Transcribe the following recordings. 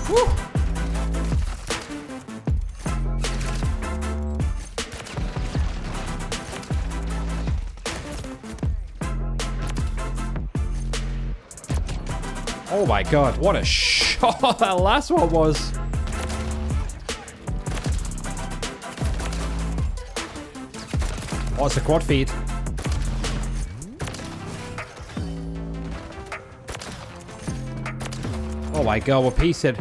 Woo. Oh my god, what a shot that last one was. Oh, it's a quad feed. Oh my god, we're piecing.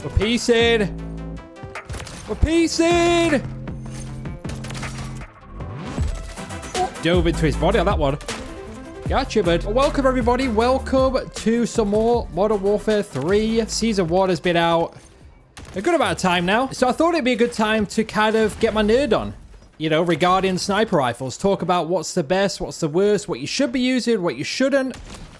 We're piecing. We're piecing. Oh, dove into his body on that one. Gotcha, bud. Well, welcome, everybody. Welcome to some more Modern Warfare 3. Season 1 has been out a good amount of time now. So I thought it'd be a good time to kind of get my nerd on, you know, regarding sniper rifles. Talk about what's the best, what's the worst, what you should be using, what you shouldn't.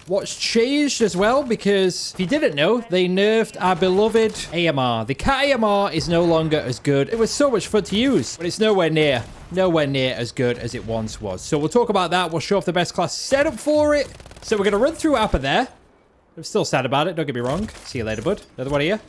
What's changed as well, because if you didn't know, they nerfed our beloved AMR. The Cat AMR is no longer as good. It was so much fun to use, but it's nowhere near as good as it once was. So we'll talk about that. We'll show off the best class setup for it. So we're going to run through Appa there. I'm still sad about it, don't get me wrong. See you later, bud. Another one here.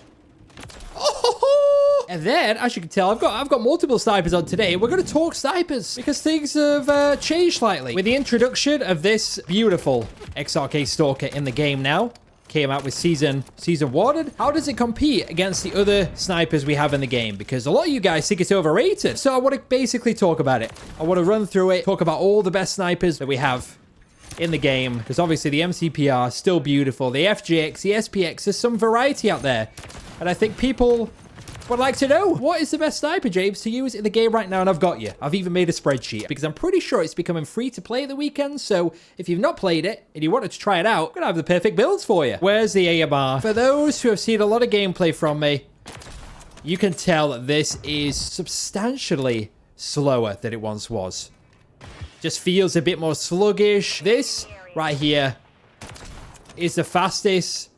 And then, as you can tell, I've got multiple snipers on today. We're going to talk snipers because things have changed slightly. With the introduction of this beautiful XRK Stalker in the game now, came out with season 1. How does it compete against the other snipers we have in the game? Because a lot of you guys think it's overrated. So I want to basically talk about it. I want to run through it, talk about all the best snipers that we have in the game. Because obviously the MCPR is still beautiful. The FGX, the SPX, there's some variety out there. And I think people would like to know, what is the best sniper, James, to use in the game right now? And I've got you. I've even made a spreadsheet because I'm pretty sure it's becoming free to play at the weekend. So if you've not played it and you wanted to try it out, I'm going to have the perfect builds for you. Where's the AMR? For those who have seen a lot of gameplay from me, you can tell that this is substantially slower than it once was. Just feels a bit more sluggish. This right here is the fastest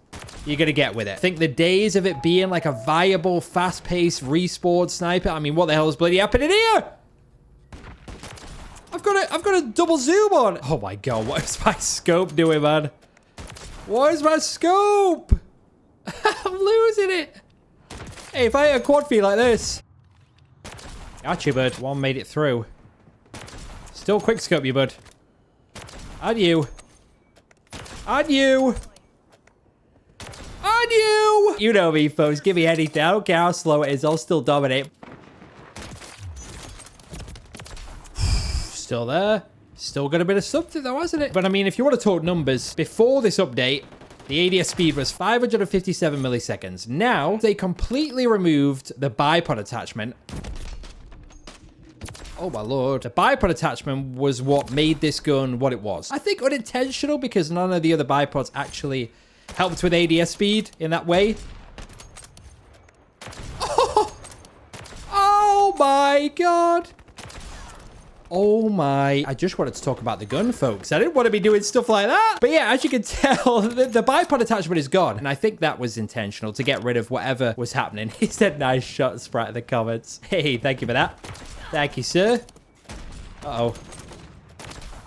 you're going to get with it. I think the days of it being like a viable, fast-paced, respawned sniper. I mean, what the hell is bloody happening here? I've got a double zoom on. Oh my god, what is my scope doing, man? What is my scope? I'm losing it. Hey, if I hit a quad feed like this. Gotcha, bud. One made it through. Still quick scope you, bud. And you. And you. On you! You know me, folks. Give me anything. I don't care how slow it is. I'll still dominate. Still there. Still got a bit of something, though, hasn't it? But, I mean, if you want to talk numbers, before this update, the ADS speed was 557 milliseconds. Now, they completely removed the bipod attachment. Oh, my lord. The bipod attachment was what made this gun what it was. I think unintentional, because none of the other bipods actually helped with ADS speed in that way. Oh my god. Oh my. I just wanted to talk about the gun, folks. I didn't want to be doing stuff like that. But yeah, as you can tell, the bipod attachment is gone. And I think that was intentional to get rid of whatever was happening. He said, nice shot, Spratt, in the comments. Hey, thank you for that. Thank you, sir. Uh-oh.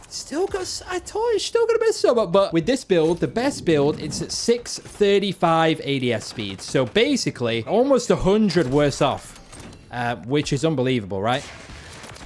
Still got, I told you, still gonna miss some, but with this build, the best build, it's at 635 ADS speed. So basically, almost 100 worse off, which is unbelievable, right?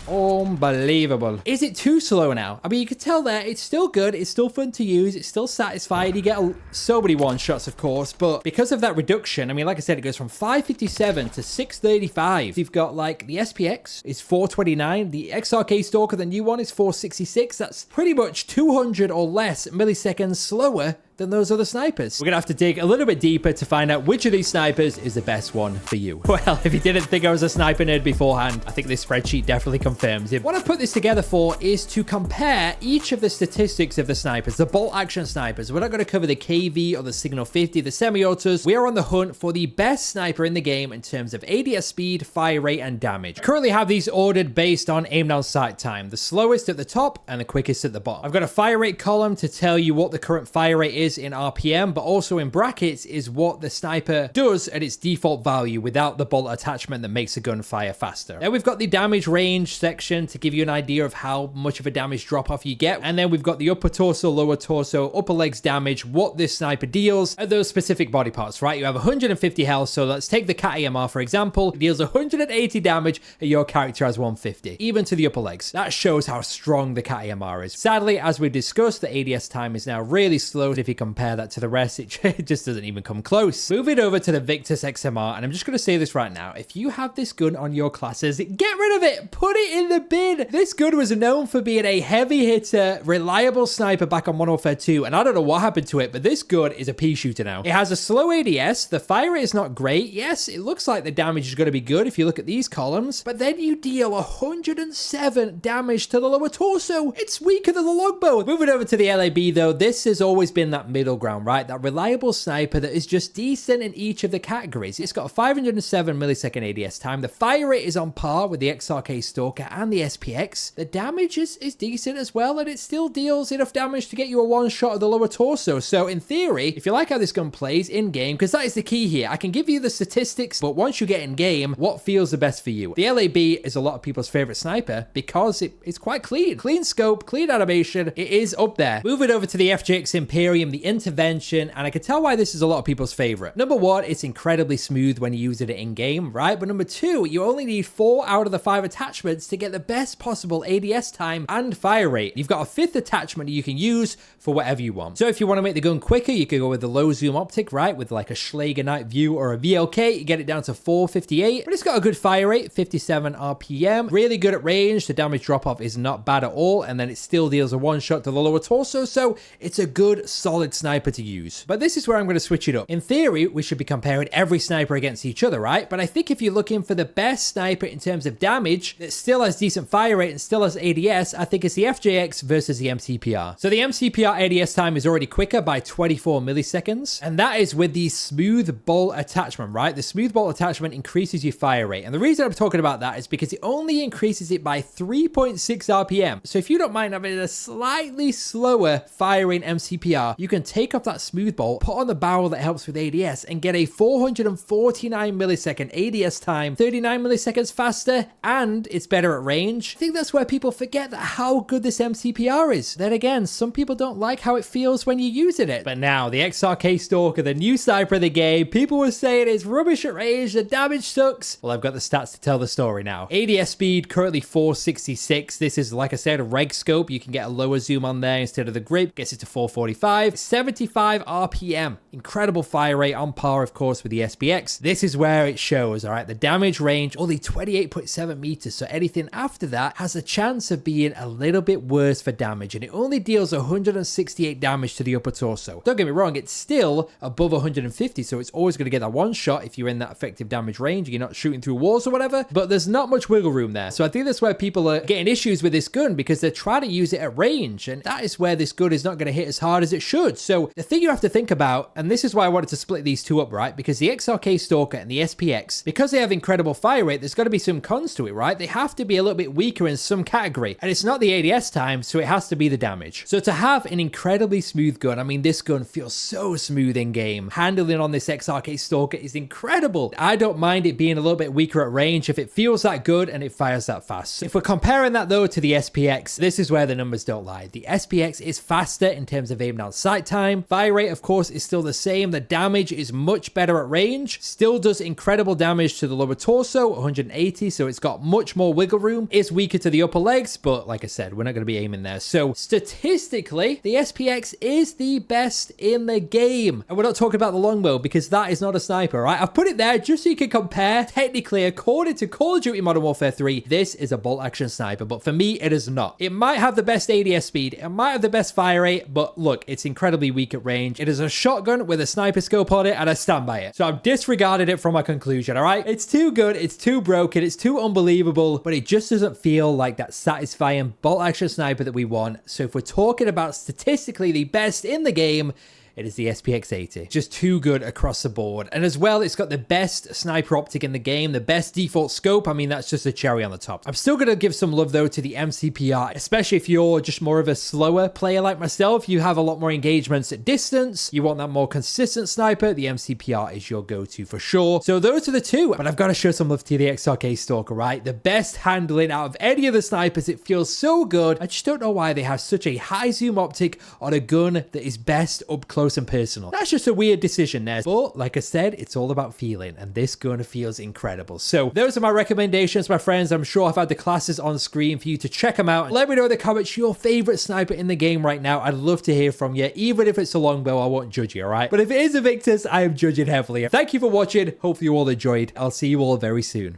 Unbelievable. Is it too slow now? I mean, you could tell there, it's still good. It's still fun to use. It's still satisfying. You get so many one-shots, of course, but because of that reduction, I mean, like I said, it goes from 557 to 635. You've got, like, the SPX is 429. The XRK Stalker, the new one, is 466. That's pretty much 200 or less milliseconds slower than those other snipers. We're gonna have to dig a little bit deeper to find out which of these snipers is the best one for you. Well, if you didn't think I was a sniper nerd beforehand, I think this spreadsheet definitely confirms it. What I've put this together for is to compare each of the statistics of the snipers, the bolt action snipers. We're not gonna cover the KV or the Signal 50, the semi-autos. We are on the hunt for the best sniper in the game in terms of ADS speed, fire rate, and damage. I currently have these ordered based on aim down sight time, the slowest at the top and the quickest at the bottom. I've got a fire rate column to tell you what the current fire rate is is in RPM, but also in brackets is what the sniper does at its default value without the bolt attachment that makes the gun fire faster. Then we've got the damage range section to give you an idea of how much of a damage drop off you get. And then we've got the upper torso, lower torso, upper legs damage, what this sniper deals at those specific body parts, right? You have 150 health. So let's take the Cat AMR, for example. It deals 180 damage and your character has 150, even to the upper legs. That shows how strong the Cat AMR is. Sadly, as we discussed, the ADS time is now really slow. If you compare that to the rest, it just doesn't even come close. Moving over to the Victus XMR, and I'm just going to say this right now. If you have this gun on your classes, get rid of it. Put it in the bin. This gun was known for being a heavy hitter, reliable sniper back on Modern Warfare 2, and I don't know what happened to it, but this gun is a pea shooter now. It has a slow ADS. The fire rate is not great. Yes, it looks like the damage is going to be good if you look at these columns, but then you deal 107 damage to the lower torso. It's weaker than the longbow. Moving over to the LAB though, this has always been that middle ground, right? That reliable sniper that is just decent in each of the categories. It's got a 507 millisecond ADS time. The fire rate is on par with the XRK Stalker and the SPX. The damage is decent as well, and it still deals enough damage to get you a one shot of the lower torso. So in theory, if you like how this gun plays in game, because that is the key here, I can give you the statistics, but once you get in game, what feels the best for you? The LAB is a lot of people's favorite sniper because it's quite clean. Clean scope, clean animation. It is up there. Moving over to the FJX Imperium, the intervention, and I can tell why this is a lot of people's favorite. Number one, it's incredibly smooth when you use it in game, right? But number two, you only need 4 out of the 5 attachments to get the best possible ADS time and fire rate. You've got a 5th attachment you can use for whatever you want. So if you want to make the gun quicker, you could go with the low zoom optic, right? With like a Schlager night view or a VLK, you get it down to 458, but it's got a good fire rate, 57 RPM, really good at range. The damage drop off is not bad at all, and then it still deals a one shot to the lower torso, so it's a good solid sniper to use. But this is where I'm going to switch it up. In theory, we should be comparing every sniper against each other, right? But I think if you're looking for the best sniper in terms of damage that still has decent fire rate and still has ADS, I think it's the FJX versus the MCPR. So the MCPR ADS time is already quicker by 24 milliseconds, and that is with the smooth bolt attachment, right? The smooth bolt attachment increases your fire rate, and the reason I'm talking about that is because it only increases it by 3.6 RPM. So if you don't mind having a slightly slower firing MCPR, you can take off that smooth bolt, put on the barrel that helps with ADS, and get a 449 millisecond ADS time, 39 milliseconds faster, and it's better at range. I think that's where people forget that how good this MCPR is. Then again, some people don't like how it feels when you're using it. But now, the XRK Stalker, the new sniper of the game, people were saying it's rubbish at range, the damage sucks. Well, I've got the stats to tell the story now. ADS speed, currently 466. This is, like I said, a reg scope. You can get a lower zoom on there instead of the grip. Gets it to 445. 75 RPM. Incredible fire rate, on par, of course, with the SPX. This is where it shows, all right? The damage range, only 28.7 meters. So anything after that has a chance of being a little bit worse for damage. And it only deals 168 damage to the upper torso. Don't get me wrong, it's still above 150. So it's always going to get that one shot if you're in that effective damage range. You're not shooting through walls or whatever. But there's not much wiggle room there. So I think that's where people are getting issues with this gun, because they're trying to use it at range. And that is where this gun is not going to hit as hard as it should. So the thing you have to think about, and this is why I wanted to split these two up, right? Because the XRK Stalker and the SPX, because they have incredible fire rate, there's got to be some cons to it, right? They have to be a little bit weaker in some category. And it's not the ADS time, so it has to be the damage. So to have an incredibly smooth gun, I mean, this gun feels so smooth in game. Handling on this XRK Stalker is incredible. I don't mind it being a little bit weaker at range if it feels that good and it fires that fast. So if we're comparing that though to the SPX, this is where the numbers don't lie. The SPX is faster in terms of aim down sight time. Fire rate, of course, is still the same. The damage is much better at range. Still does incredible damage to the lower torso, 180, so it's got much more wiggle room. It's weaker to the upper legs, but like I said, we're not going to be aiming there. So statistically, the SPX is the best in the game. And we're not talking about the longbow because that is not a sniper, right? I've put it there just so you can compare. Technically, according to Call of Duty Modern Warfare 3, this is a bolt action sniper, but for me, it is not. It might have the best ADS speed, it might have the best fire rate, but look, it's incredibly weak at range. It is a shotgun with a sniper scope on it, and I stand by it. So I've disregarded it from my conclusion, all right? It's too good, it's too broken, it's too unbelievable, but it just doesn't feel like that satisfying bolt action sniper that we want. So if we're talking about statistically the best in the game, it is the SPX80. Just too good across the board. And as well, it's got the best sniper optic in the game, the best default scope. I mean, that's just a cherry on the top. I'm still going to give some love though to the MCPR, especially if you're just more of a slower player like myself. You have a lot more engagements at distance. You want that more consistent sniper. The MCPR is your go-to for sure. So those are the two, but I've got to show some love to the XRK Stalker, right? The best handling out of any of the snipers. It feels so good. I just don't know why they have such a high zoom optic on a gun that is best up close and personal. That's just a weird decision there. But like I said, it's all about feeling, and this gun feels incredible. So those are my recommendations, my friends. I'm sure I've had the classes on screen for you to check them out. Let me know in the comments your favorite sniper in the game right now. I'd love to hear from you. Even if it's a longbow, I won't judge you, all right? But if it is a Victus, I am judging heavily. Thank you for watching. Hopefully you all enjoyed. I'll see you all very soon.